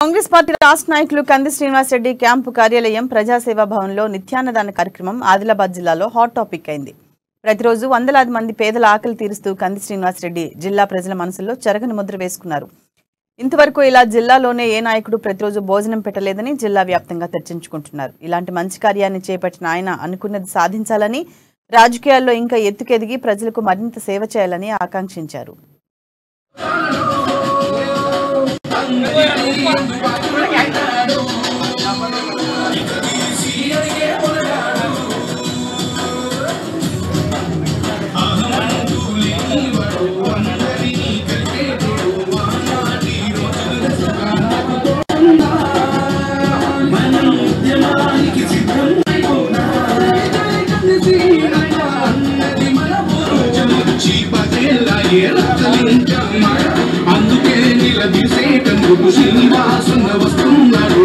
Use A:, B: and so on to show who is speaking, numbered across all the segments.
A: Congress party రాష్ట్ర నాయకులు కంది శ్రీనివాస్ రెడ్డి క్యాంపు కార్యాలయం ప్రజాసేవా భవన్లో నిత్యాన్నదాన కార్యక్రమం ఆదిలాబాద్ జిల్లాలో హాట్ టాపిక్ అయింది. ప్రతిరోజు వందలాది మంది పేదల ఆకలి తీరుస్తూ కంది శ్రీనివాస్ రెడ్డి జిల్లా ప్రజల మనసుల్లో చెరగని ముద్ర వేసుకున్నారు. ఇంతవరకు ఇలా జిల్లాలోనే ఏ నాయకుడు ప్రతిరోజు భోజనం పెట్టలేదని జిల్లా వ్యాప్తంగా చర్చించుకుంటున్నారు. ఇలాంటి మంచి కార్యాన్ని చేపట్టిన ఆయన అనుకున్నది సాధించాలని, రాజకీయాల్లో ఇంకా ఎత్తుకెదిగి ప్రజలకు మరింత సేవ చేయాలని ఆకాంక్షించారు.
B: అందుకే నిలదీసేటందుకు శ్రీనివాసున్న వస్తున్నాడు.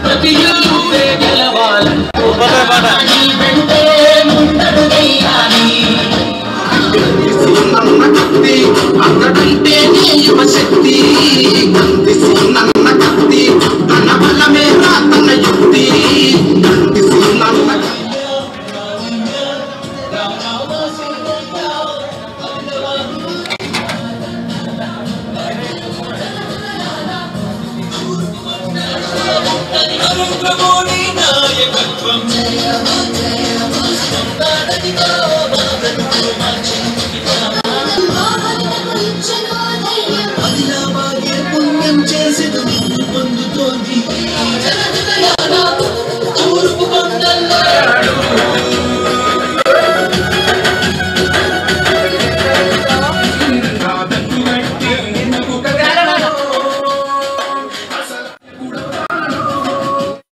B: ప్రతి ఊరే గెలవాలంటూ అంతకంటే యువశక్తి నన్న కత్తి తన బలమే తన యుక్తి పుణ్యం చేసేది పొందుతోంది.